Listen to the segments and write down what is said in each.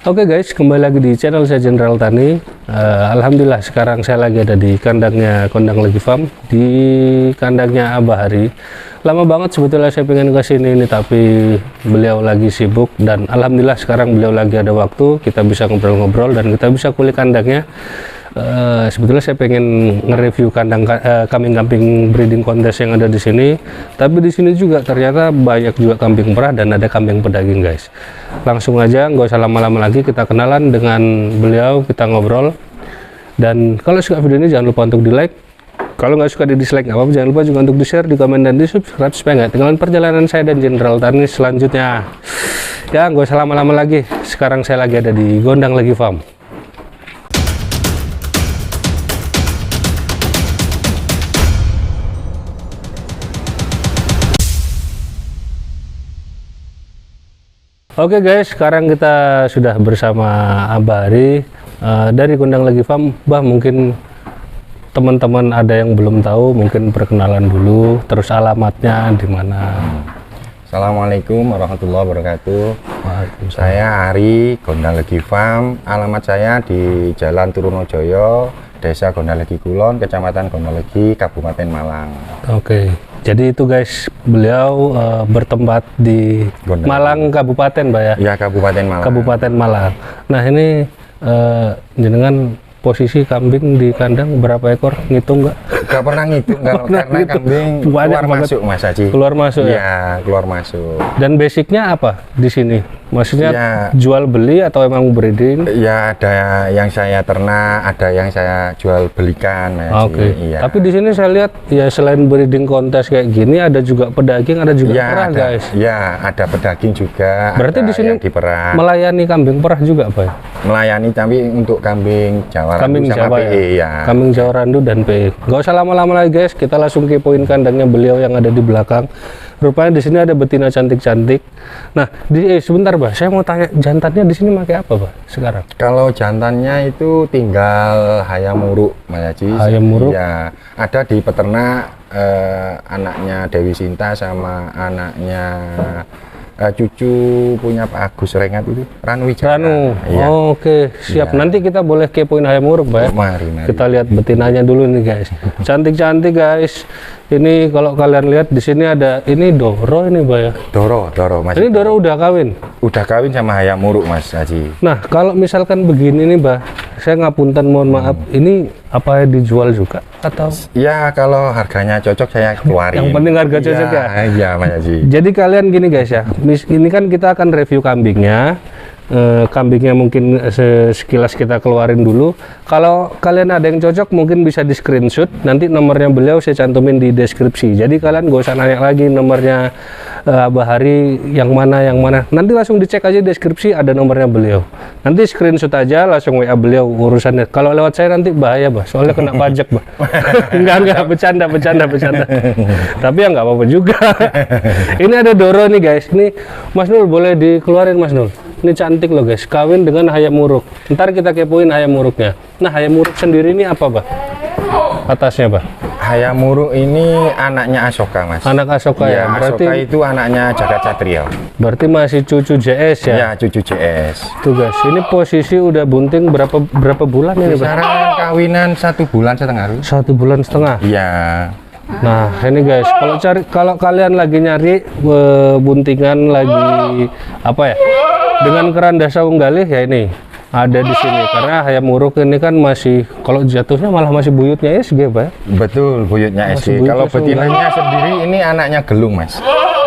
Oke guys, kembali lagi di channel saya Jenderal Tani. Alhamdulillah sekarang saya lagi ada di kandangnya Kondang Legi Farm, di kandangnya Abah Hari. Lama banget sebetulnya saya pengen ke sini ini, tapi beliau lagi sibuk dan alhamdulillah sekarang beliau lagi ada waktu, kita bisa ngobrol-ngobrol dan kita bisa kulik kandangnya. Sebetulnya saya pengen nge-review kandang kambing-kambing breeding kontes yang ada di sini, tapi di sini juga ternyata banyak juga kambing perah dan ada kambing pedaging guys. Langsung aja, nggak usah lama-lama lagi, kita kenalan dengan beliau, kita ngobrol. Dan kalau suka video ini jangan lupa untuk di like, kalau nggak suka di dislike nggak apa-apa, jangan lupa juga untuk di share, di komen dan di subscribe supaya nggak ketinggalan perjalanan saya dan Jenderal Tani selanjutnya. Ya nggak usah lama-lama lagi, sekarang saya lagi ada di Kondang Legi Farm. Oke guys, sekarang kita sudah bersama Abah Hari dari Kondang Legi Farm. Bah, mungkin teman-teman ada yang belum tahu, mungkin perkenalan dulu, terus alamatnya di mana. Assalamualaikum warahmatullahi wabarakatuh. Saya Ari, Kondang Legi Farm. Alamat saya di Jalan Turunojoyo, Desa Kondang Legi Kulon, Kecamatan Kondang Legi, Kabupaten Malang. Oke, jadi itu guys, beliau bertempat di Kondang Malang Kabupaten, Mbak ya? Ya, Kabupaten Malang. Kabupaten Malang. Nah ini jenengan posisi kambing di kandang berapa ekor, ngitung nggak? Gak pernah ngitung karena kambing keluar masuk Mas Haji. Keluar masuk ya? Ya, keluar masuk. Dan basicnya apa di sini? Maksudnya Ya, jual beli atau emang breeding? ya ada yang saya ternak, ada yang saya jual belikan Mas Haji. Oke. Iya. Tapi di sini saya lihat ya selain breeding kontes kayak gini ada juga pedaging, ada juga Ya, perah ada, guys. ya ada pedaging juga. Berarti ada di sini yang diperah. melayani kambing perah juga Pak? Melayani tapi untuk kambing Jawa Randu Kambing sama Jawa PE ya? ya. Kambing Jawa Randu dan PE. Gak usah lama-lama lagi guys, kita langsung kepoin kandangnya beliau yang ada di belakang. Rupanya di sini ada betina cantik-cantik. Nah, sebentar Bah, saya mau tanya, jantannya di sini pakai apa Bah sekarang? Kalau jantannya itu tinggal hayam muruk Mas Haji. Hayam muruk? Ya, ada di peternak anaknya Dewi Sinta sama anaknya cucu punya Pak Agus Rengat itu, Ranu Wijaya. Ranu. Iya. Oke, siap. Iya. Nanti kita boleh kepoin hayam muruk, Pak. Mari. Kita lihat betinanya dulu nih, guys. Cantik-cantik, guys. Ini kalau kalian lihat di sini ada ini Doro ini, Pak ya. Doro Mas. Ini Doro udah kawin. Udah kawin sama hayam muruk Mas Haji. Nah, kalau misalkan begini nih, Pak. Saya ngapunten, mohon maaf. Ini apa dijual juga atau? Ya, kalau harganya cocok saya keluarin. Yang penting harga cocok ya. Iya, Mas Haji. Jadi kalian gini guys ya, ini kan kita akan review kambingnya. Kambingnya mungkin sekilas kita keluarin dulu. Kalau kalian ada yang cocok mungkin bisa di screenshot, nanti nomornya beliau saya cantumin di deskripsi. Jadi kalian gak usah nanya lagi nomornya Abah Hari yang mana, nanti langsung dicek aja deskripsi, ada nomornya beliau. Nanti screenshot aja, langsung WA beliau urusannya. Kalau lewat saya nanti bahaya Bah, soalnya kena pajak Bah. enggak, bercanda. Tapi ya nggak apa-apa juga. Ini ada Doro nih guys, ini Mas Nur boleh dikeluarin Mas Nur. Ini cantik loh guys, kawin dengan hayam muruk. Ntar kita kepoin hayam muruknya. Nah, hayam muruk sendiri ini apa Bah? Atasnya Bah? Hayam muruk ini anaknya Asoka Mas. Anak Asoka ya, berarti Asoka itu anaknya Jagat Satrio. berarti masih cucu JS ya? Ya, cucu JS. Tuh guys, ini posisi udah bunting berapa bulan ini Bah? Sekarang kawinan 1,5 bulan. 1,5 bulan. Iya. Nah, ini guys, kalau kalian lagi nyari buntingan lagi apa ya? Dengan keranda saung galih ya ini ada di sini, karena hayam muruk ini kan masih, kalau jatuhnya malah masih buyutnya SG Pak. Betul, buyutnya Masih SG. buyutnya Kalau betinanya sendiri ini anaknya Gelung Mas.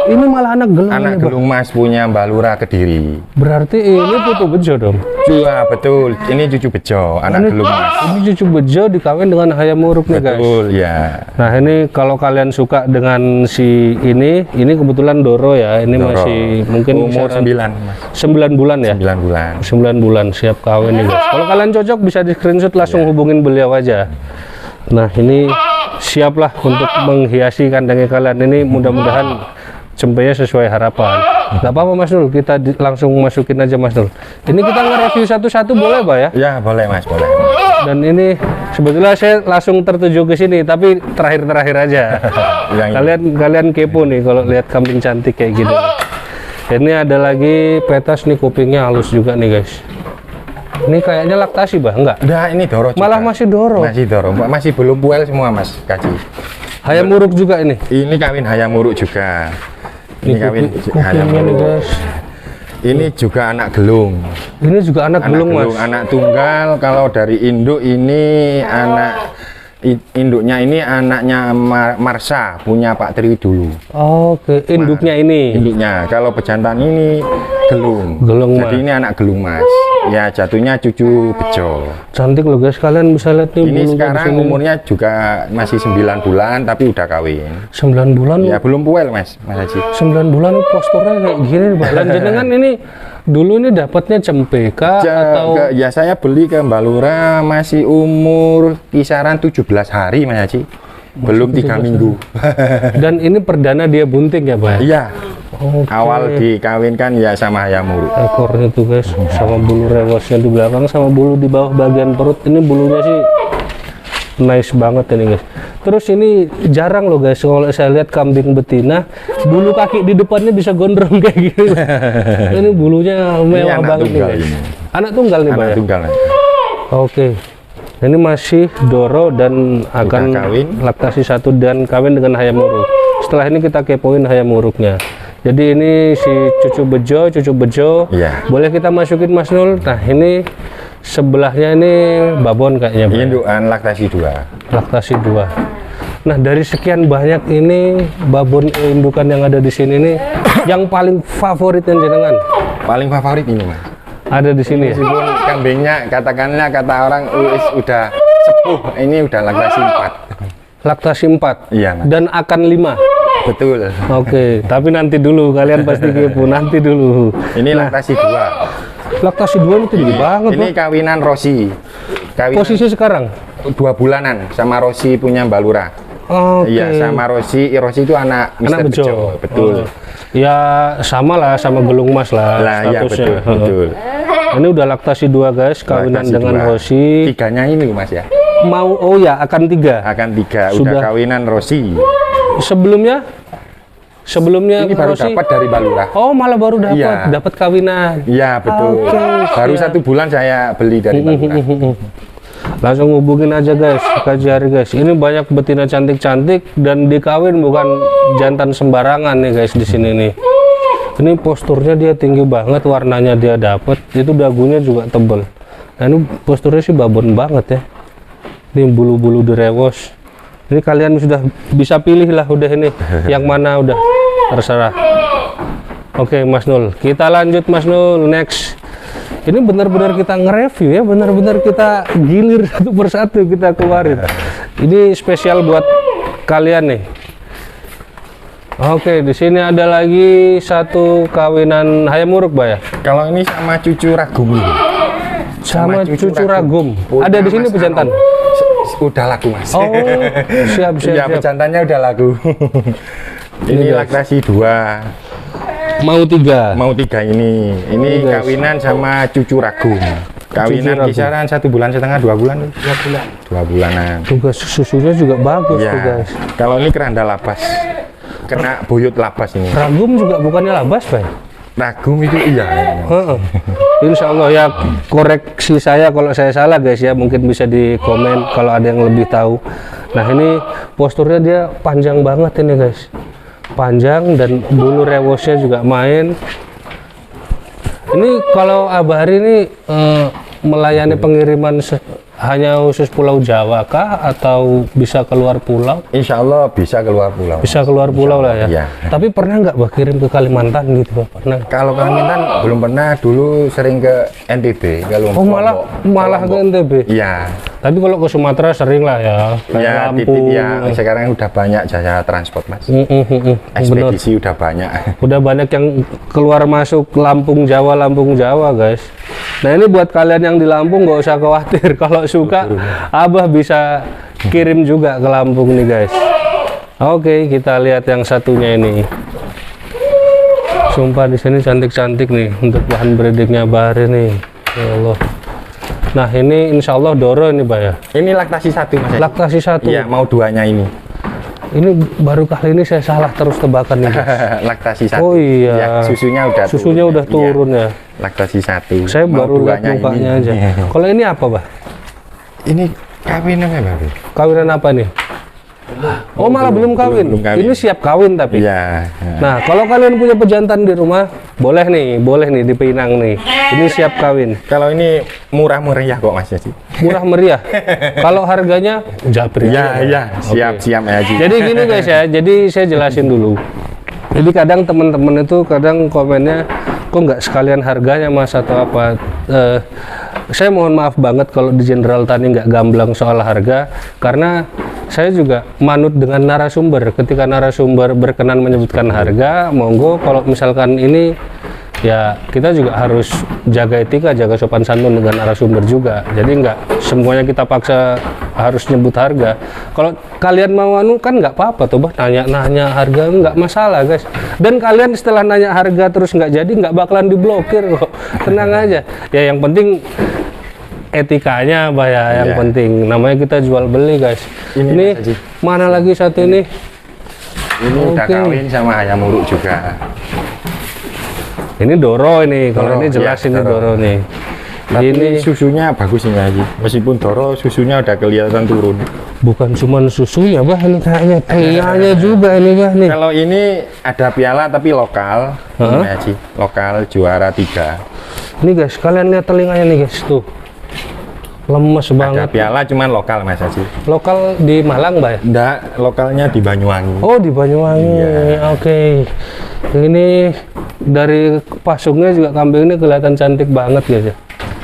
Ini malah anak gelung ini, Anak Pak. Gelung Mas punya Mbak Lura Kediri. Berarti ini putu bejo dong. Iya betul, ini cucu bejo, anak Gelung Mas. Ini cucu bejo dikawin dengan hayam muruk nih guys. Betul ya. Nah ini kalau kalian suka dengan si ini kebetulan Doro ya, ini Doro. masih mungkin Umur kisaran 9 Mas. 9 bulan ya. 9 bulan. 9 bulan siap kawin nih guys. Kalau kalian cocok bisa di screenshot, langsung hubungin beliau aja. Nah ini siaplah untuk menghiasi kandangnya kalian ini, mudah-mudahan cempenya sesuai harapan. Gak apa-apa Mas Nul, kita langsung masukin aja Mas Nul. Ini kita nge-review satu-satu boleh Pak ya? Ya boleh Mas, boleh. Dan ini sebetulnya saya langsung tertuju ke sini, tapi terakhir-terakhir aja. Kalian kepo nih kalau lihat kambing cantik kayak gini. Ini ada lagi petas nih, kupingnya halus juga nih guys. Ini kayaknya laktasi, Bah, enggak? Nah, ini Doro juga. Malah masih Doro. Masih Doro, masih belum puel semua Mas Kaji. Hayam Muruk juga ini. Ini kawin Hayam Muruk juga. Ini kawin Hayam kupingnya nih, Muruk. guys. Ini juga anak gelung. Ini juga anak gelung, Mas. Anak tunggal. Kalau dari induk ini anak induknya ini anaknya Marsa, punya Pak Tri dulu. Oke, induknya ini. Induknya. Kalau pejantan ini gelung. Gelung, Jadi Mas. ini anak gelung, Mas. Ya, jatuhnya cucu bejo. Cantik loh, guys. Kalian bisa lihat nih Ini bulunya di sekarang sini. umurnya juga masih 9 bulan tapi udah kawin. 9 bulan. Ya, belum puel, Mas Haji. 9 bulan posturnya kayak gini, Pak. Dan jenengan ini dulu ini dapatnya cempeka atau Ya saya beli ke Mbak Lura masih umur kisaran 17 hari Mas Haji. Belum 3 minggu. dan ini perdana dia bunting ya, Pak? Iya. Oke. Awal dikawinkan ya sama Hayam Muruk. Ekornya tuh, guys, sama bulu rewosnya di belakang sama bulu di bawah bagian perut. Ini bulunya sih nice banget ini, guys. Terus ini jarang loh, guys, kalau saya lihat kambing betina bulu kaki di depannya bisa gondrong kayak gini. Ini bulunya mewah anak banget nih, tunggal guys. ini. Anak tunggal nih, Pak, Anak ya? tunggal. Oke. Ini masih Doro dan akan kawin. laktasi 1 dan kawin dengan Hayam Muruk. Setelah ini kita kepoin Hayam Muruknya. Jadi ini si cucu bejo. Iya. Boleh kita masukin, Mas Nul. Nah, ini sebelahnya ini babon kayaknya, Pak. Indukan laktasi 2. Laktasi 2. Nah, dari sekian banyak ini babon indukan yang ada di sini nih, yang paling favorit yang jenengan Paling favorit ini, Mas. ada di sini ya? Meskipun kambingnya katakanlah kata orang udah sepuh, ini udah laktasi 4. Laktasi 4. Iya, Mas. Dan akan 5. Betul. Oke, tapi nanti dulu, kalian pasti kepo, nanti dulu. Ini laktasi 2. Laktasi 2 ini tinggi banget, Ini Pak. kawinan Rosi. Kawinan Posisi sekarang? 2 bulanan sama Rosi punya Mbak Lura. Oke. Iya, sama Rosi itu anak Anak Mr. bejo. Bejo. Betul. Oh. Ya sama lah, sama gelung mas lah Lah, ya statusnya. betul. Ini udah laktasi 2, guys, kawinan Laktasi dengan 2. Rosi. Tiganya ini Mas ya. Mau, oh ya, akan 3. Akan 3 Sudah. udah kawinan Rosi. Sebelumnya Ini baru Rosi. dapat dari Mbak Lura. Oh, malah baru Iya. dapat kawinan. Iya, betul. Oke, Baru siap. 1 bulan saya beli dari Mbak Lura. Langsung hubungin aja, guys, Kak Jari, guys. Ini banyak betina cantik-cantik dan dikawin bukan jantan sembarangan nih, guys, di sini nih. Ini posturnya dia tinggi banget, warnanya dia dapat, itu dagunya juga tebel. Nah, ini posturnya sih babon banget ya. Ini bulu-bulu direwos. Ini kalian sudah bisa pilih lah udah ini yang mana udah terserah. Oke, Mas Nul, kita lanjut, Mas Nul, next. Ini benar-benar kita nge-review ya, benar-benar kita gilir satu persatu kita keluarin. Ini spesial buat kalian nih. Oke, di sini ada lagi satu kawinan Hayam Muruk, Pak ya. Kalau ini sama cucu ragum ini. Sama cucu ragum. Punya Ada di sini Mas pejantan. Ano. Udah laku, Mas. Oh, siap. Iya, pejantannya udah laku. guys. Ini laktasi 2. Mau 3. Mau 3 ini. Ini Ini, guys. kawinan sama cucu ragum. Kawinan ragum. kisaran 1,5 bulan, 2 bulan. 2 bulanan. Tugas susunya juga bagus tuh, Ya. guys. Kalau ini keranda lapas. Kena buyut lapas ini. Ragum juga bukannya labas, Pak ya? Ragum itu iya. Heeh. Insya Allah ya, koreksi saya kalau saya salah, guys ya, mungkin bisa di komen kalau ada yang lebih tahu. Nah, ini posturnya dia panjang banget ini, guys, panjang dan bulu rewosnya juga main. Ini kalau Abah Hari ini melayani pengiriman hanya khusus Pulau Jawa kah atau bisa keluar pulau? Insya Allah bisa keluar pulau. Bisa keluar pulau lah ya. Iya. Tapi pernah nggak Bah kirim ke Kalimantan gitu, Bah? Pernah. Kalau Kalimantan belum pernah, dulu sering ke NTB. Kalau Oh, malah ke NTB. Iya. Tapi kalau ke Sumatera sering lah ya. Kayak Ya, Lampung. titip ya. Sekarang udah banyak jasa transport, Mas. Bener. Ekspedisi udah banyak. Udah banyak yang keluar masuk Lampung Jawa, guys. Nah, ini buat kalian yang di Lampung nggak usah khawatir. Kalau suka, Abah bisa kirim juga ke Lampung nih, guys. Oke, kita lihat yang satunya ini. Sumpah di sini cantik-cantik nih untuk bahan breedingnya Abah Hari nih. Ya Allah. Nah, ini insya Allah Doro ini, Pak ya. Ini laktasi 1, Mas. Laktasi 1. Iya, mau 2-nya ini. Ini baru kali ini saya salah terus tebakan nih. Laktasi 1. Oh iya. Ya, susunya udah turun ya. Laktasi 1. Saya baru lihat mukanya aja. Kalau ini apa, Bah? Ini kawinan ya, Bang? Kawinan apa nih? Oh, malah belum kawin. Ini siap kawin tapi. Iya. Nah, kalau kalian punya pejantan di rumah, boleh nih dipinang nih. Ini siap kawin. Kalau ini murah meriah kok Mas Haji. Murah meriah. Kalau harganya japri. Iya, siap ya Haji. Jadi gini guys ya, jadi saya jelasin dulu. Jadi kadang teman-teman itu kadang komennya kok nggak sekalian harganya Mas atau apa. Saya mohon maaf banget kalau di General Tani nggak gamblang soal harga, karena saya juga manut dengan narasumber. Ketika narasumber berkenan menyebutkan harga, monggo. Kalau misalkan ini ya kita juga harus jaga etika, jaga sopan santun dengan narasumber juga. Jadi nggak semuanya kita paksa harus nyebut harga. Kalau kalian mau anu kan nggak apa-apa tuh, Bah, nanya harga nggak masalah guys. Dan kalian setelah nanya harga terus nggak jadi, nggak bakalan diblokir kok. Tenang aja. Ya yang penting etikanya, Bah, ya yang penting. Namanya kita jual beli guys. Ini mana lagi satu ini? Ini udah kawin sama ayam uruk juga. Ini Doro ini, kalau ini jelas ya, ini Doro nih. Tapi ini susunya bagus ini Haji. Meskipun Doro susunya udah kelihatan turun. Bukan cuma susunya, Bah, ini kayaknya telinganya juga ini, Bah nih. Kalau ini ada piala tapi lokal, ini Haji. Lokal juara 3. Ini guys, kalian lihat telinganya nih guys, tuh. Lemes banget. Ada piala cuman lokal Mas Haji. Lokal di Malang, Bah ya? Enggak, lokalnya di Banyuwangi. Oh, di Banyuwangi. Iya. Oke. Ini dari pasungnya juga kambing ini kelihatan cantik banget guys ya.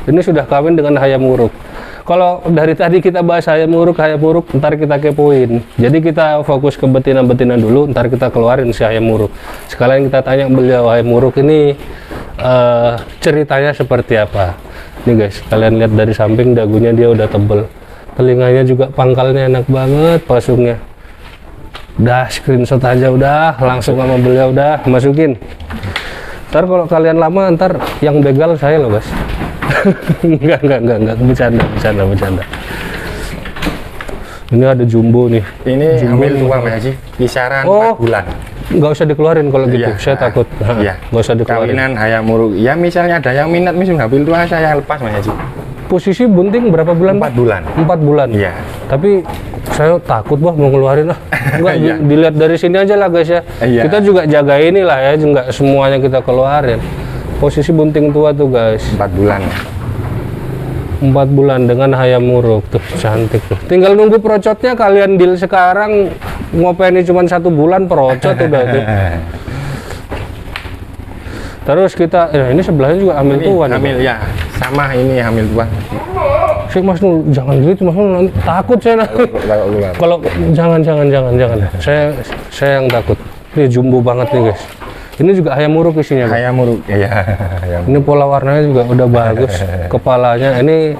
Ini sudah kawin dengan hayam uruk. Kalau dari tadi kita bahas hayam uruk, ntar kita kepoin. Jadi kita fokus ke betina-betina dulu, ntar kita keluarin si hayam uruk. Sekalian kita tanya beliau, hayam uruk ini ceritanya seperti apa. Nih guys, kalian lihat dari samping dagunya dia udah tebel. Telinganya juga pangkalnya enak banget, pasungnya. Udah screenshot aja udah, langsung sama beliau udah masukin. Ntar kalau kalian lama, ntar yang begal saya loh guys. enggak, bercanda. Ini ada jumbo nih. Ini hamil tua Mas Haji, kisaran 4 bulan. Nggak usah dikeluarin kalau gitu, Iya. saya takut. Iya. Nggak usah dikeluarin. Kawinan hayam uruk. Ya misalnya ada yang minat misalnya hamil tua, saya lepas Mas Haji. Posisi bunting berapa bulan? 4 bulan. 4 bulan. Iya. Tapi saya takut Bah mau ngeluarin lah. Enggak, Iya. dilihat dari sini aja lah guys ya. Iya. Kita juga jaga inilah ya, enggak semuanya kita keluarin. Posisi bunting tua tuh guys. 4 bulan. 4 bulan dengan hayam muruk tuh, cantik tuh. Tinggal nunggu procotnya, kalian deal sekarang, ngopeni cuma 1 bulan procot udah tuh. Terus kita, ini sebelahnya juga hamil Ini tua nih. hamil ya, sama ini hamil tua. Sih Mas Nul, jangan gitu Mas Nul, nanti takut saya nanti. Kalau keluar. Kalau jangan. Saya yang takut. Ini jumbo banget nih guys. Ini juga hayam muruk isinya, Bang. Hayam uruk, ya. Hayam. Ini pola warnanya juga udah bagus. Kepalanya ini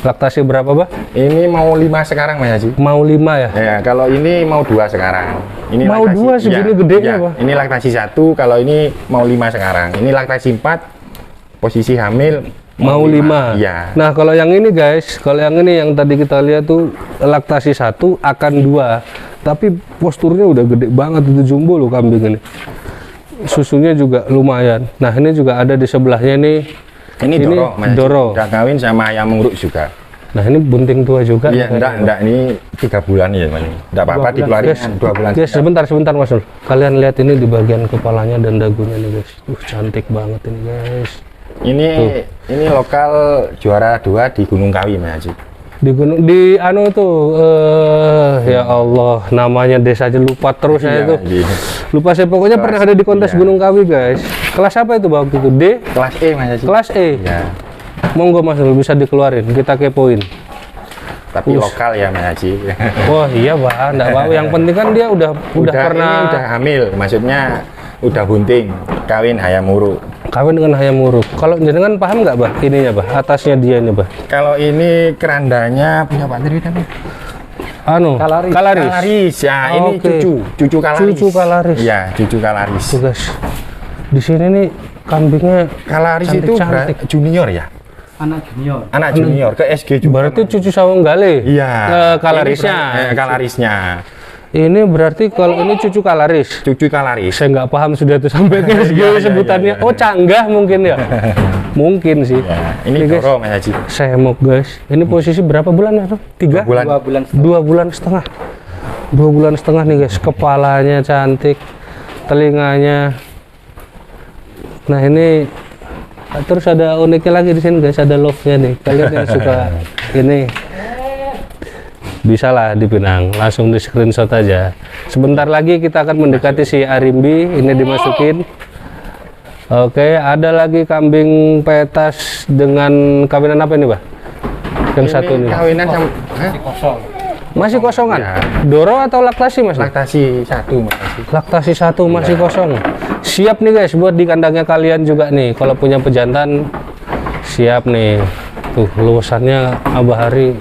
laktasi berapa, Bah? Ini mau 5 sekarang Mas Haji. Mau 5 ya? Ya, kalau ini mau 2 sekarang. Ini Mau 2 segini gedenya, Pak? Ini laktasi 1, kalau ini mau 5 sekarang. Ini laktasi 4, posisi hamil Mau 5. Iya. Nah, kalau yang ini guys, kalau yang ini yang tadi kita lihat tuh laktasi 1 akan 2. Tapi posturnya udah gede banget, itu jumbo loh kambing ini. Susunya juga lumayan. Nah, ini juga ada di sebelahnya nih. Ini Doro, Mas Haji. Doro. Udah kawin sama ayam uruk juga. Nah, ini bunting tua juga. Iya, enggak, ini 3 bulan ya, Mas. Enggak apa-apa dikeluarin 2 bulan. Guys, sebentar Mas Nur. Kalian lihat ini di bagian kepalanya dan dagunya nih guys. Cantik banget ini guys. Ini lokal juara 2 di Gunung Kawi, Mas Haji. Di gunung di anu tuh ya Allah, namanya desa aja lupa terus saya tuh. Lupa saya, pokoknya pernah ada di kontes Gunung Kawi guys. Kelas apa itu waktu itu? D? Kelas E Mas Haji. Kelas E. Ya. Monggo Mas Nur, bisa dikeluarin, kita kepoin. Tapi lokal ya Mas Haji. Wah iya Pak, enggak apa-apa. Yang penting kan dia udah pernah ini udah hamil, maksudnya udah bunting, kawin hayam uruk. Kawin dengan hayam muruk. Kalau jenengan paham nggak Bah ininya Bah, atasnya dia nih Bah? Kalau ini kerandanya punya Pak Tri tapi Anu, Kalaris. Ya, ini Oke. cucu Kalaris. Cucu Kalaris. Iya, cucu Kalaris. Tuh guys, di sini nih kambingnya Kalaris itu junior ya? Anak junior. Anak junior ke SG juga. berarti cucu Sawanggale. Iya. Kalarisnya. Kalarisnya. Ini berarti kalau ini cucu Kalaris. Cucu Kalaris. Saya nggak paham sudah tuh sampai ke sebutannya. Oh, canggah mungkin ya. Mungkin sih. Ya, ini guys, Doro Mas Haji. semok guys. Ini posisi berapa bulan Mas? 3? 2 bulan setengah. 2 bulan setengah nih guys. Kepalanya cantik, telinganya. Nah ini terus ada uniknya lagi di sini guys. Ada love-nya nih. Kalian yang suka ini bisa lah dipinang, langsung di screenshot aja. Sebentar lagi kita akan mendekati si Arimbi. Ini dimasukin. Oke, ada lagi kambing petas dengan kawinan apa ini, Bah? Yang Ini satu ini kawinan sama masih kosongan. Ya. Doro atau laktasi Mas? laktasi 1 Mas Haji. Laktasi 1 masih kosong. Siap nih guys buat di kandangnya kalian juga nih. Kalau punya pejantan siap nih. Tuh luasannya Abah Hari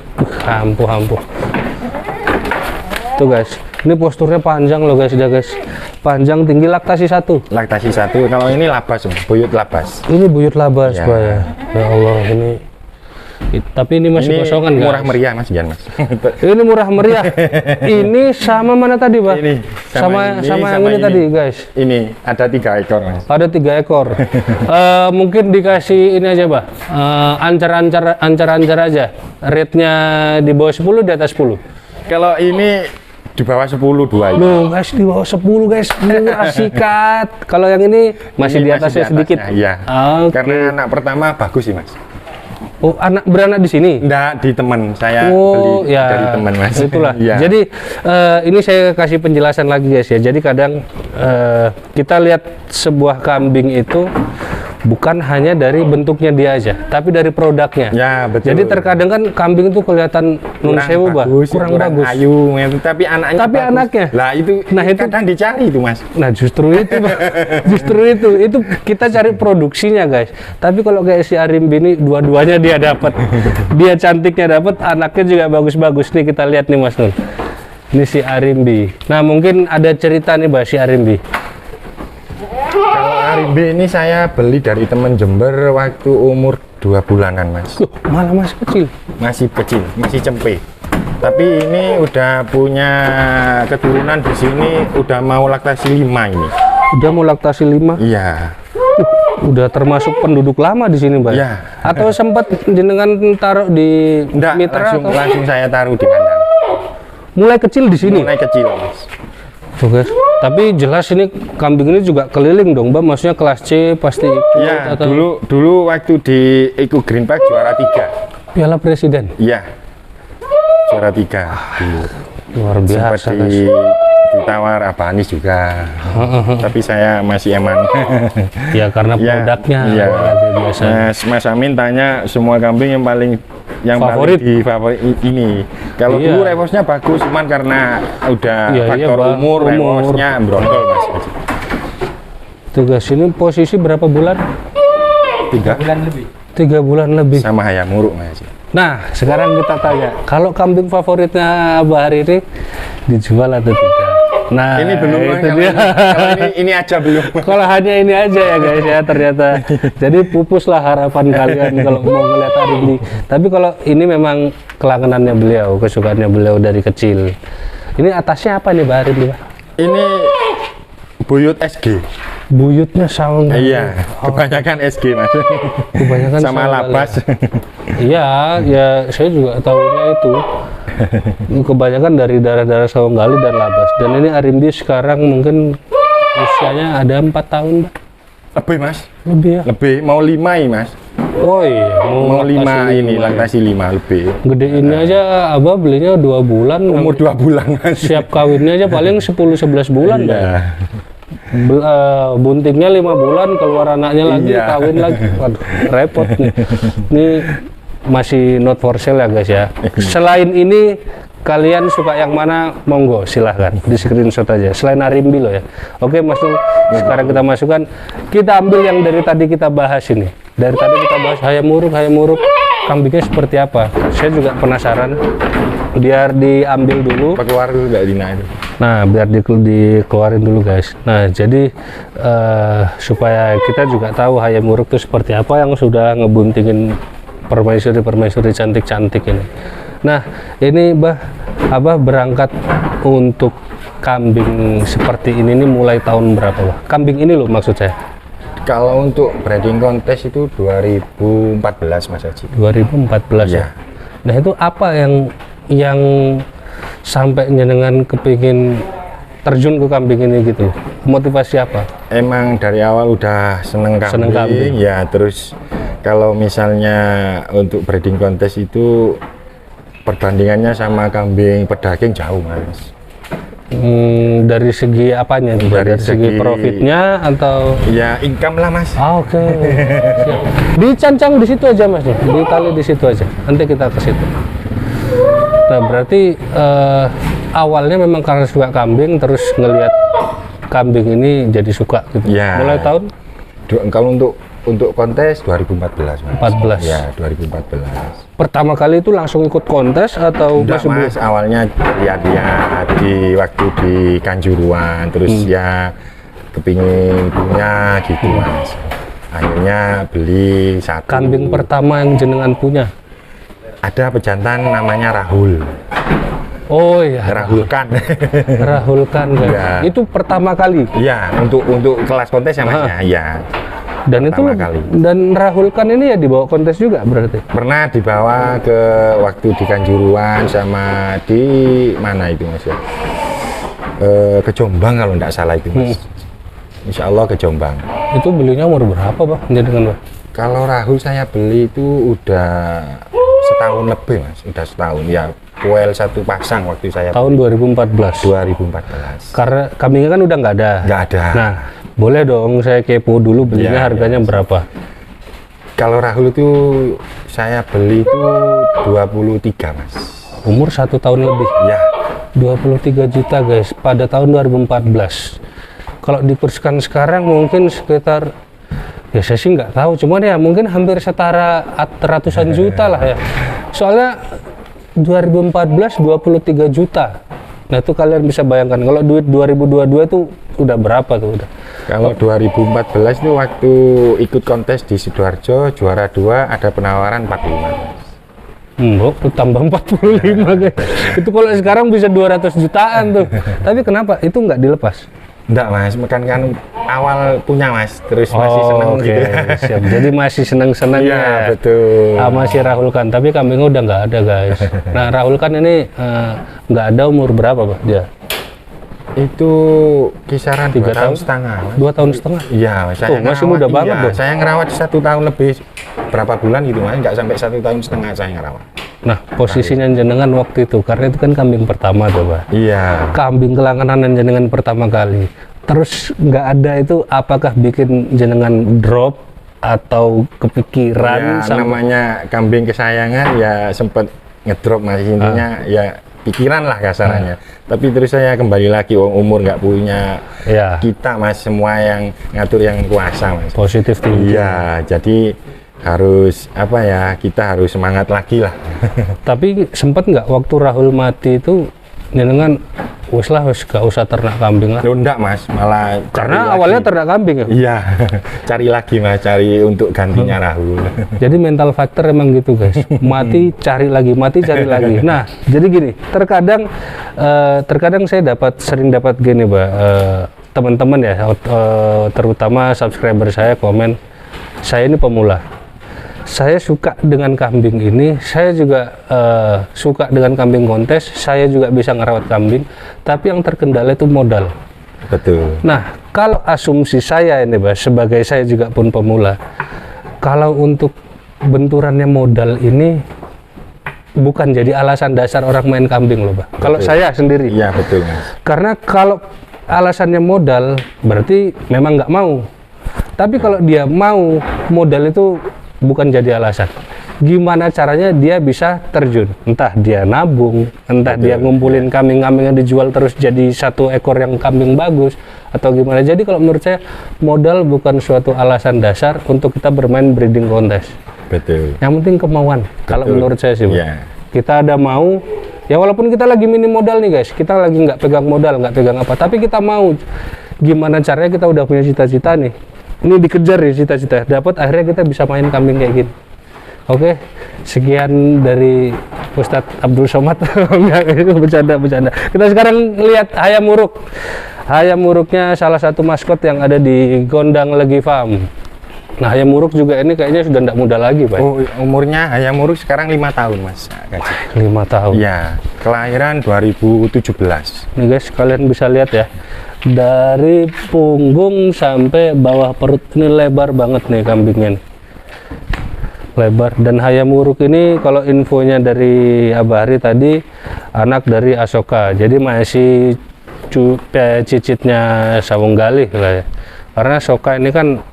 ampuh. Tuh guys, ini posturnya panjang loh guys, guys. Panjang tinggi laktasi 1. Laktasi 1. Kalau ini labas, buyut labas. Ini buyut labas, Ya. Pak ya. Ya Allah, ini tapi ini masih Ini kosongan guys. murah meriah Mas Jan Mas. Ini murah meriah. Ini sama mana tadi, Pak? Ini sama yang ini tadi, guys. Ini ada 3 ekor Mas. Ada 3 ekor. Mungkin dikasih ini aja, Pak. Ancar-ancar aja. Rate-nya di bawah 10, di atas 10. Kalau ini di bawah 10 2 ini. Loh, guys, di bawah 10, guys. Murah sikat. Kalau yang ini masih di atasnya sedikit. Iya. Oke. Karena anak pertama bagus sih Mas. Oh, beranak di sini. Enggak, di teman saya Oh, beli ya. dari teman Mas. Itulah. Iya. Jadi ini saya kasih penjelasan lagi guys ya. Jadi kadang kita lihat sebuah kambing itu bukan hanya dari bentuknya dia aja, tapi dari produknya. Ya, betul. Jadi terkadang kan kambing itu kelihatan nun sewu, Bah, kurang bagus. Ayu, tapi anaknya Tapi bagus. anaknya. Lah itu Nah, itu kadang dicari itu Mas. Nah justru itu, Pak. Justru itu kita cari produksinya guys. Tapi kalau kayak si Arimbi ini dua-duanya dia dapat, dia cantiknya dapat, anaknya juga bagus-bagus nih. Kita lihat nih Mas Nun. Ini si Arimbi. Nah mungkin ada cerita nih Bah si Arimbi. Kalau Arimbi ini saya beli dari teman Jember waktu umur 2 bulanan Mas. Loh, malah masih kecil. Masih kecil, masih cempe. Tapi ini udah punya keturunan di sini, udah mau laktasi 5 ini. Udah mau laktasi 5. Iya. Udah termasuk penduduk lama di sini, Mbak. Iya. Atau sempat jenengan taruh di Enggak, mitra atau langsung saya taruh di kandang. mulai kecil di sini. Mulai kecil Mas. Tuh, guys. Tapi jelas ini kambing ini juga keliling dong, Mbak. Maksudnya kelas C pasti ikut Iya, atau dulu waktu di Eco Green Park juara 3. Piala Presiden. Iya. Juara 3 dulu. Luar biasa, Sempat guys. ditawar Abanis juga. Tapi saya masih eman. Ya karena Iya, produknya iya. biasa. Mas Amin tanya semua kambing yang Favorit. paling difavorit ini. Kalau Iya. dulu rewosnya bagus, cuman karena udah Iya, faktor Bang. umur, Umur. rewosnya brondol Mas. Tuh guys, ini posisi berapa bulan? 3 3 bulan lebih. sama hayam muruk Mas. Nah, sekarang kita tanya, kalau kambing favoritnya Abah Hari ini dijual atau tidak? Nah, Ini belum itu kalau dia. kalau ini aja belum. Kalau hanya ini aja ya guys ya ternyata. Jadi pupuslah harapan kalian kalau mau ngeliat Arimbi. Tapi kalau ini memang kelangenannya beliau, kesukaannya beliau dari kecil. Ini atasnya apa nih Mbak Arimbi, Pak? Ini buyut SG. Buyutnya saung. Iya, kebanyakan SG Mas. Kebanyakan Sama saung lapas. Iya, ya saya juga tahunya itu. Kebanyakan dari darah-darah Sawanggali dan Labas. Dan ini Arimbi sekarang mungkin usianya ada 4 tahun, Mbak. Lebih Mas. Lebih ya. Lebih mau 5 ini Mas. Oh iya, Mau 5 ini lima. laktasi 5 lebih. Gede ini aja Abah belinya 2 bulan. Umur 2 bulan Mas. Siap kawinnya aja paling 10-11 bulan, Mbak. Iya. Buntingnya 5 bulan, keluar anaknya lagi, Iya. kawin lagi. Waduh, repot nih. Ini masih not for sale ya guys ya. Selain ini kalian suka yang mana, monggo silahkan di screenshot aja. Selain Arimbi loh ya. Oke Mas Nul, sekarang kita masukkan, kita ambil yang dari tadi kita bahas ini. Dari tadi kita bahas hayam muruk, kambingnya seperti apa. Saya juga penasaran. Biar diambil dulu. Keluar dulu Mbak Dina itu. Nah, biar dikeluarin dulu guys. Nah, jadi supaya kita juga tahu hayam muruk itu seperti apa yang sudah ngebuntingin permaisuri cantik-cantik ini. Nah, ini Abah berangkat untuk kambing seperti ini nih mulai tahun berapa, Pak? Kambing ini loh maksud saya. Kalau untuk breeding contest itu 2014 Mas Haji. 2014 ya. Iya. Nah, itu apa yang sampai jenengan kepingin terjun ke kambing ini gitu? Motivasi apa? Emang dari awal udah seneng Seneng kambing. ya. Terus kalau misalnya untuk breeding contest itu perbandingannya sama kambing pedaging jauh Mas. Dari segi apanya nih? Dari segi profitnya atau Ya income lah Mas. Oke. Siap. Dicancang di situ aja Mas nih, ditali di situ aja. Nanti kita ke situ. Nah, berarti awalnya memang karena suka kambing, terus ngelihat kambing ini jadi suka gitu. Ya. Mulai tahun Kalau untuk kontes 2014 Mas. 14. Ya, 2014. Pertama kali itu langsung ikut kontes atau Enggak masih belum? Mas, awalnya lihat-lihat di waktu di Kanjuruhan, terus ya kepingin punya gitu Mas. Akhirnya beli satu. Kambing pertama yang jenengan punya? Ada pejantan namanya Rahul. Oh iya, Rahul Khan. Rahul Khan kan. Iya. Itu pertama kali. Ya, untuk kelas kontes ya Mas ya. Ya. Dan itu Pertama kali. dan Rahul Khan ini ya dibawa kontes juga berarti. Pernah dibawa ke waktu di Kanjuruhan sama di mana itu Mas ya? Ke Jombang kalau enggak salah itu Mas. Insya Allah ke Jombang. Itu belinya umur berapa, Pak? Jenengan, Pak? Kalau Rahul saya beli itu udah setahun lebih Mas, udah setahun ya. Kuel satu pasang waktu saya Tahun 2014. 2014. Karena kambingnya kan udah nggak ada. Nggak ada. Nah, boleh dong saya kepo dulu belinya Ya, harganya berapa? Kalau Rahul itu saya beli itu 23 Mas. Umur 1 tahun lebih. Ya, 23 juta guys pada tahun 2014. Kalau dikurskan sekarang mungkin sekitar, ya saya sih nggak tahu, cuman ya mungkin hampir setara ratusan juta lah ya. Soalnya 2014 23 juta. Nah itu kalian bisa bayangkan kalau duit 2022 itu udah berapa tuh udah. kalau 2014 itu waktu ikut kontes di Sidoarjo juara 2 ada penawaran 45. Mbok tuh tambah 45 guys. Itu kalau sekarang bisa 200 jutaan tuh. Tapi kenapa itu nggak dilepas? Enggak Mas, kan awal punya Mas, terus masih seneng oke. gitu. Siap. Jadi masih seneng-seneng Iya, ya. betul. Sama si Rahul Khan, tapi kambingnya udah nggak ada guys. Nah Rahul Khan ini nggak ada umur berapa Pak dia? Itu kisaran 3 2 tahun tahun? setengah. 2 tahun setengah? Iya, saya masih muda banget iya, dong. saya ngerawat 1 tahun lebih berapa bulan gitu Mas, nggak sampai 1 tahun setengah saya ngerawat. Nah posisinya jenengan waktu itu, karena itu kan kambing pertama tuh Pak. Iya. Kambing kelangkanan yang jenengan pertama kali. Terus nggak ada itu, apakah bikin jenengan drop atau kepikiran Ya, namanya kambing kesayangan ya sempet ngedrop Mas, intinya ya pikiran lah kasarannya. Tapi terus saya kembali lagi, umur nggak punya ya kita Mas, semua yang ngatur yang kuasa Mas. positif tinggi. Iya, jadi harus apa ya, kita harus semangat lagi lah. Tapi sempat nggak waktu Rahul mati itu jenengan wis gak usah ternak kambing lah. Loh, enggak Mas, malah Karena cari awalnya lagi. ternak kambing ya. Iya, cari lagi Mas, cari untuk gantinya Rahul. Jadi mental factor emang gitu guys. Mati cari lagi, mati cari lagi. Nah, jadi gini, terkadang saya sering dapat gini, Mbak, teman-teman ya, terutama subscriber saya komen, saya ini pemula. Saya suka dengan kambing ini, saya juga suka dengan kambing kontes, saya juga bisa ngerawat kambing, tapi yang terkendala itu modal. Betul. Nah, kalau asumsi saya ini, Mbak, sebagai saya juga pun pemula, kalau untuk benturannya modal ini bukan jadi alasan dasar orang main kambing loh, Pak. Kalau saya sendiri. Iya, betul Mas. Karena kalau alasannya modal, berarti memang nggak mau. Tapi kalau dia mau, modal itu bukan jadi alasan. Gimana caranya dia bisa terjun? Entah dia nabung, entah dia ngumpulin kambing-kambing yang dijual terus jadi 1 ekor yang kambing bagus, atau gimana. Jadi kalau menurut saya, modal bukan suatu alasan dasar untuk kita bermain breeding contest. Betul. Yang penting kemauan. Kalau menurut saya sih, Pak. Iya. Kita ada mau, ya walaupun kita lagi minim modal nih guys, kita lagi nggak pegang modal, nggak pegang apa, tapi kita mau. Gimana caranya kita udah punya cita-cita nih, ini dikejar nih cita-cita, dapat akhirnya kita bisa main kambing kayak gini. Oke, sekian dari Ustadz Abdul Somad. Enggak, itu bercanda. Kita sekarang lihat ayam muruk. Ayam muruknya salah satu maskot yang ada di Gondang Legi Farm. Nah, ayam muruk juga ini kayaknya sudah tidak muda lagi, Pak. Oh, umurnya ayam muruk sekarang 5 tahun, Mas. 5 tahun. Iya, kelahiran 2017. Nih guys, kalian bisa lihat ya. Dari punggung sampai bawah perut ini lebar banget nih kambingnya nih. Lebar. Dan ayam muruk ini kalau infonya dari Abah Hari tadi anak dari Asoka. Jadi masih cicitnya Sawung Galih lah ya. Karena Asoka ini kan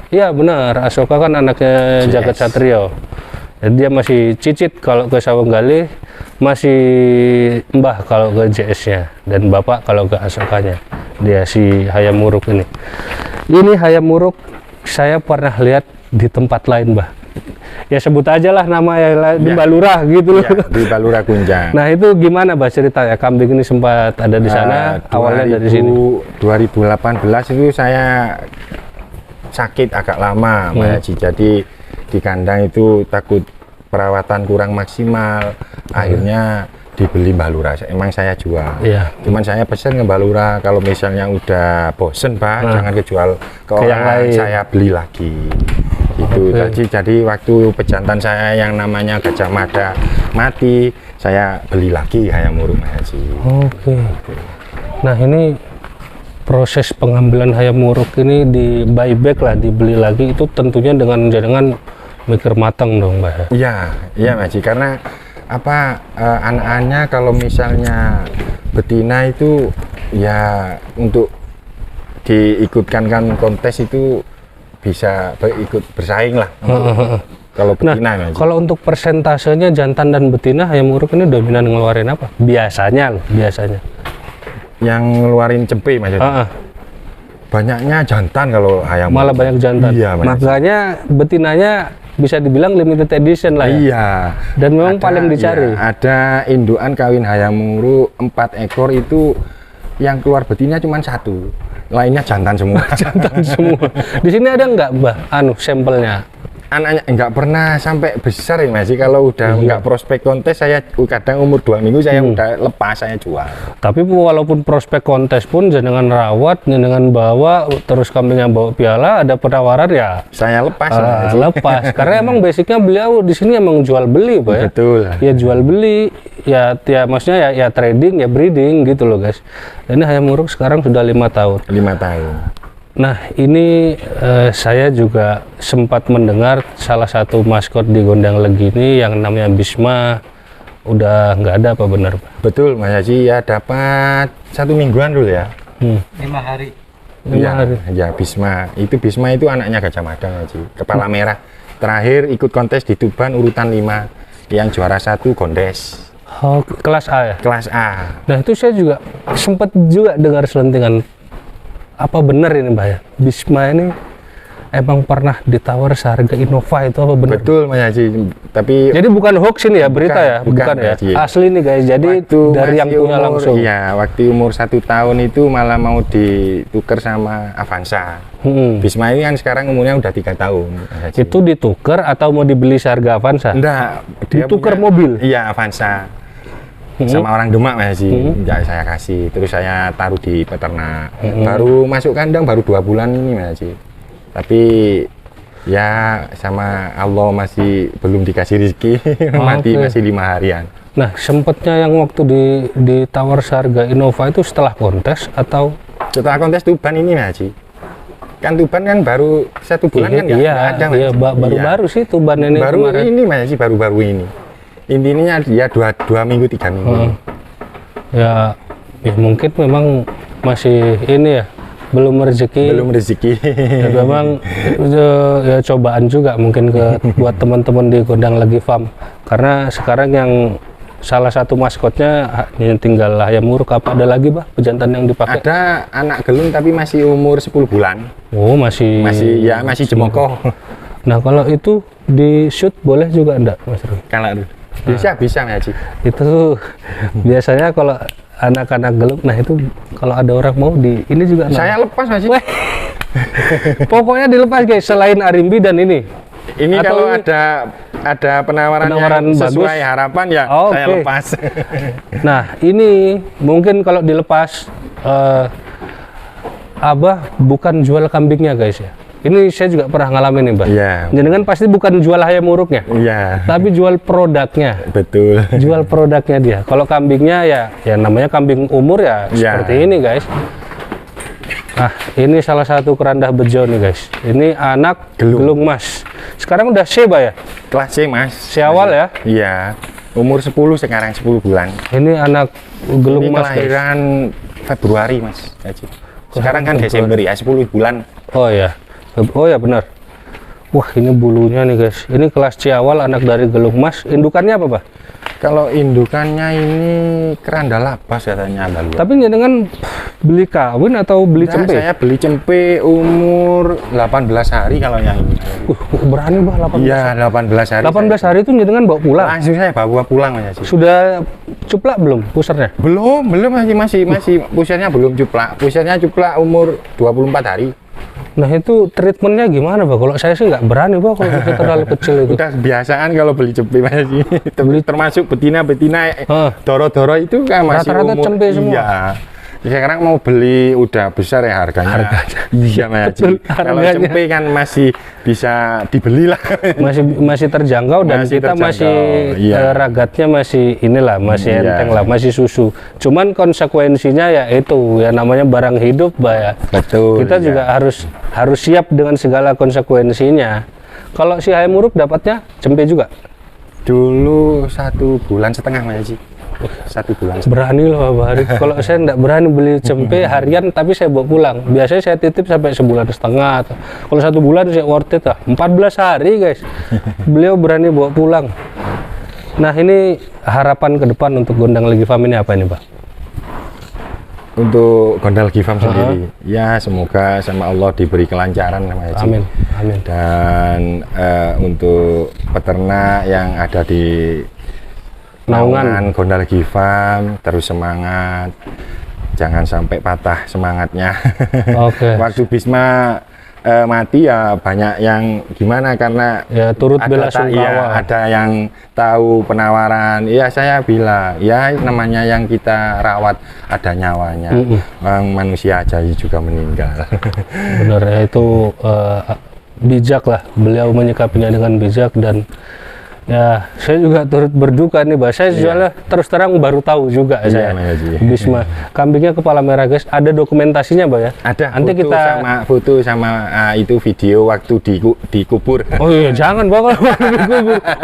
iya benar, Asoka kan anaknya Jagat Satrio. Jadi dia masih cicit kalau ke Sawung Galih, masih mbah kalau ke JS-nya, dan bapak kalau ke Asokanya. Dia si hayam muruk ini. Ini hayam muruk saya pernah lihat di tempat lain, Mbah. Ya sebut aja lah nama ya, di Balurah gitu loh. Ya, di Balurah Kunjang. Nah itu gimana, Mbah, ceritanya? Kambing ini sempat ada di sana, awalnya dari sini. 2018 itu saya sakit agak lama, Mbak Haji. Jadi di kandang itu takut perawatan kurang maksimal, akhirnya dibeli Mbak Lurah. Emang saya jual. Iya. Cuman saya pesen ke Mbak Lurah, kalau misalnya udah bosen, Pak, jangan kejual ke Ke yang orang, lain. saya beli lagi. Itu jadi waktu pejantan saya yang namanya Gajah Mada mati, saya beli lagi hayam muruk, Mbak Haji. Oke. Nah ini proses pengambilan hayam muruk ini di buyback lah, dibeli lagi, itu tentunya dengan mikir matang dong, Mbak. Iya, Mbak Haji, karena anak-anaknya kalau misalnya betina itu ya untuk diikutkan kan kontes itu bisa ikut bersaing lah. Kalau betina, Nah, kalau untuk persentasenya jantan dan betina hayam muruk ini dominan ngeluarin apa? Biasanya. Yang ngeluarin cempe, Mas. Banyaknya jantan kalau hayam Malah muruk. banyak jantan. Iya, Mas. Makanya betinanya bisa dibilang limited edition lah ya. Iya. Dan memang paling dicari. Iya, ada induan kawin hayam muruk 4 ekor itu yang keluar betina cuma 1. Lainnya jantan semua. Jantan semua. Di sini ada nggak, Mbah? Sampelnya? Anaknya enggak pernah sampai besar ya, Mas. Kalau udah enggak prospek kontes, saya kadang umur 2 minggu saya udah lepas, saya jual. Tapi walaupun prospek kontes pun jenengan rawat, jenengan bawa, terus kambingnya bawa piala, ada penawaran ya Saya lepas, Mas. lepas. Karena emang basicnya beliau di sini emang jual beli, Pak ya. Betul. Ya jual beli, ya maksudnya ya trading, ya breeding gitu loh, guys. Dan ini hayam muruk sekarang sudah 5 tahun. 5 tahun. Nah ini saya juga sempat mendengar salah satu maskot di Gondang Legi ini yang namanya Bisma udah nggak ada, apa benar, Pak? Betul, Mas Haji, ya dapat 1 mingguan dulu ya. 5 hari. Ya, Bisma. Bisma itu anaknya Gajah Mada, Mas Haji. Kepala merah. Terakhir ikut kontes di Tuban urutan 5. Yang juara 1 Gondes. Oh, kelas A ya? Kelas A. Nah itu saya juga sempat juga dengar selentingan. Apa benar ini, Mbak ya? Bisma ini emang pernah ditawar seharga Innova, itu apa benar? Betul, Mas Haji. Tapi Jadi bukan hoax ini ya, berita ya? Bukan ya? Haji. Asli nih, guys. Jadi waktu dari yang masih punya langsung. Iya, waktu umur 1 tahun itu malah mau ditukar sama Avanza. Bisma ini kan sekarang umurnya udah 3 tahun, Mas Haji. Itu ditukar atau mau dibeli seharga Avanza? Enggak, dia Ditukar punya- mobil? Iya, Avanza. Sama orang Demak, Mas Haji. Ya, saya kasih, terus saya taruh di peternak. Baru masuk kandang baru 2 bulan ini, Mas Haji. Tapi ya sama Allah masih belum dikasih rezeki. Mati Oke. masih 5 harian. Nah, sempatnya yang waktu ditawar seharga Innova itu setelah kontes atau? Setelah kontes Tuban ini, Mas Haji. Kan Tuban kan baru 1 bulan kan nggak ada, Mas iya, Haji. baru-baru sih Tuban ini Baru kemarin. ini, Mas Haji, baru-baru ini. Intinya dia 2 minggu 3 minggu. Ya mungkin memang masih ini ya, belum rezeki. Belum rezeki. Dan memang ya cobaan juga mungkin buat teman-teman di Gondang Legi Farm, karena sekarang yang salah satu maskotnya yang tinggal hayam muruk. Apa ada lagi, Bah, pejantan yang dipakai? Ada anak gelung tapi masih umur 10 bulan. Oh, masih Jemoko. Nah, kalau itu di shoot boleh juga enggak, Mas Rui? Kalau bisa Mas Haji. Itu biasanya kalau anak-anak geluk, nah itu kalau ada orang mau ini juga enggak? Saya lepas, Mas Haji. Weh. Pokoknya dilepas, guys, selain Arimbi dan ini. Ini Atau kalau ini- ada ada penawaran Penawaran yang sesuai bagus. harapan ya Oh, saya oke. lepas. Nah, ini mungkin kalau dilepas Abah bukan jual kambingnya guys ya. Ini saya juga pernah ngalamin nih, Mbak. Iya. Jenengan pasti bukan jual ayam uruknya, Iya, tapi jual produknya. betul. Jual produknya dia. Kalau kambingnya ya namanya kambing umur ya Ya. seperti ini guys. Nah, ini salah satu keranda bejo nih guys. Ini anak gelung mas. Sekarang udah seba ya? Kelas C, Mas. Awal ya? Iya. Umur 10 sekarang 10 bulan. Ini anak gelung Ini mas guys. kelahiran Februari, Mas. Haji. Sekarang kan Februari. Desember ya, 10 bulan. Oh ya. Oh ya benar. Wah, ini bulunya nih guys. Ini kelas C awal anak dari gelung mas. Indukannya apa, Pak? Kalau indukannya ini keranda lapas katanya Mbak Lua. Tapi jenengan beli kawin atau beli Nah, cempe? saya beli cempe umur 18 hari kalau yang ini. Berani bah 18. Iya, 18 hari. 18 hari itu jenengan bawa pulang. Langsung saya bawa pulang Mas Haji. Sudah cuplak belum pusernya? Belum masih pusatnya belum cuplak. Pusatnya cuplak umur 24 hari. Nah itu treatmentnya gimana, Pak? Kalau saya sih nggak berani, Pak, kalau kita terlalu kecil itu. Udah kebiasaan kalau beli cempe Mas Haji. Termasuk betina-betina Ah. doro-doro itu kan masih Rata-rata umur. cempe semua. Iya. Sekarang mau beli udah besar ya harganya. Iya Mas Haji. Betul, Kalau harganya. cempe kan masih bisa dibeli lah. Masih terjangkau dan Masih kita terjangkau, masih iya. ragatnya masih inilah masih Iya. enteng lah, masih susu. Cuman konsekuensinya ya itu ya namanya barang hidup, Pak ya. Betul. Kita iya. juga harus siap dengan segala konsekuensinya. Kalau si ayam uruk dapatnya cempe juga. Dulu 1,5 bulan Mas Haji. 1 bulan. Berani loh Pak Hari. Kalau saya nggak berani beli cempe harian tapi saya bawa pulang. Biasanya saya titip sampai 1,5 bulan. Kalau 1 bulan saya worth it lah. 14 hari guys. Beliau berani bawa pulang. Nah ini harapan ke depan untuk Gondang Legi Farm ini apa ini Pak? Untuk Gondal Gifam sendiri, ya semoga sama Allah diberi kelancaran Mas Haji. Amin. Amin. Dan untuk peternak yang ada di Naungan. Gondal Gifam terus semangat, jangan sampai patah semangatnya. Oke. Waktu Bisma mati ya banyak yang gimana karena Ya turut bela iya, sungkawa. ada yang tahu penawaran. Iya saya bilang, ya namanya yang kita rawat ada nyawanya. Orang manusia aja juga meninggal. Benar ya itu bijak lah. Beliau menyikapinya dengan bijak dan ya saya juga turut berduka nih Pak. Saya soalnya terus terang baru tahu juga Iya, saya. Mas Haji. Bisma kambingnya kepala merah guys. Ada dokumentasinya Pak ya? Ada Nanti foto sama itu video waktu dikubur. Oh iya jangan Pak kalau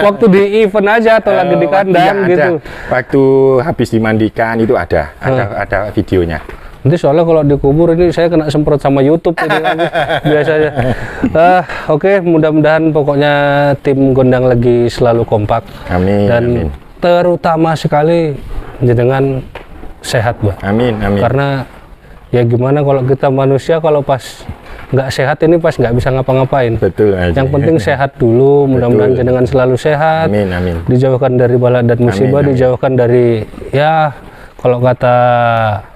waktu di event aja atau lagi di kandang Iya, gitu. ada. Waktu habis dimandikan itu ada videonya. Nanti soalnya kalau dikubur ini saya kena semprot sama YouTube ini biasanya. Oke, mudah-mudahan pokoknya tim Gondang lagi selalu kompak Amin. dan amin. terutama sekali jenengan sehat, Mbak. Amin. Amin. Karena ya gimana kalau kita manusia kalau pas nggak sehat ini pas nggak bisa ngapa-ngapain. Betul aja. Yang penting sehat dulu, mudah-mudahan jenengan selalu sehat. Amin. Amin. Dijauhkan dari bala dan musibah, Amin. dijauhkan dari ya kalau kata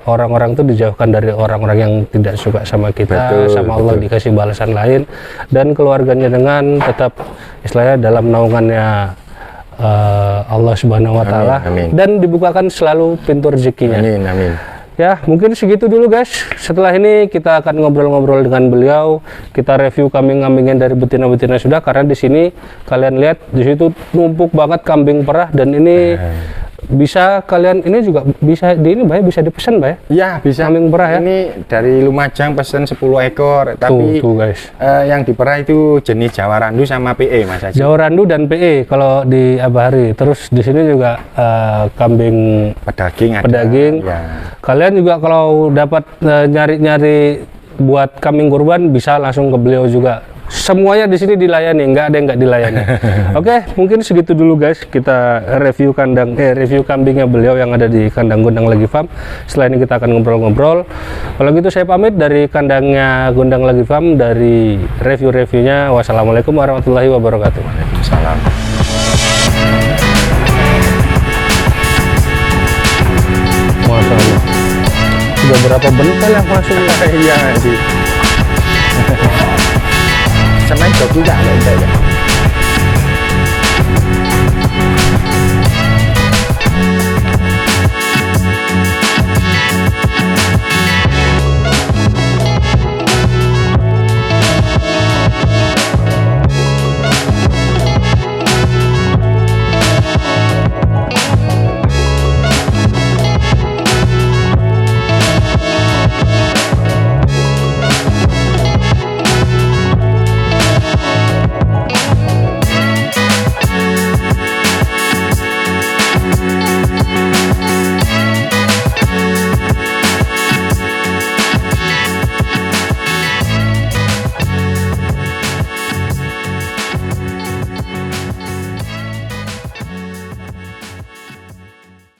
orang-orang tuh dijauhkan dari orang-orang yang tidak suka sama kita, Betul, sama Allah betul. dikasih balasan lain dan keluarganya dengan tetap istilahnya dalam naungannya Allah Subhanahu wa taala Amin, amin. dan dibukakan selalu pintu rezekinya. Amin. Amin. Ya, mungkin segitu dulu guys. Setelah ini kita akan ngobrol-ngobrol dengan beliau. Kita review kambing-kambingnya dari betina-betina sudah karena di sini kalian lihat di situ numpuk banget kambing perah dan ini bisa kalian ini juga bisa di ini Mbak ya, bisa dipesan Mbak ya. Ya bisa. Kambing perah ya. Ini dari Lumajang pesan 10 ekor. Tapi Tuh guys. yang diperah itu jenis Jawa Randu sama PE Mas Haji. Jawa Randu dan PE kalau di Abahari. Terus di sini juga kambing Pedaging ada. pedaging. Ya. Kalian juga kalau dapat nyari-nyari buat kambing kurban bisa langsung ke beliau juga. Semuanya di sini dilayani, nggak ada yang nggak dilayani. Oke, mungkin segitu dulu guys. Kita review review kambingnya beliau yang ada di kandang Gondang Legi Farm. Setelah ini kita akan ngobrol-ngobrol. Kalau gitu saya pamit dari kandangnya Gondang Legi Farm dari review-reviewnya. Wassalamualaikum warahmatullahi wabarakatuh. Salam. Masya Allah. Sudah berapa bentel yang masuk? Iya sih. Sama joki nggak ada ya.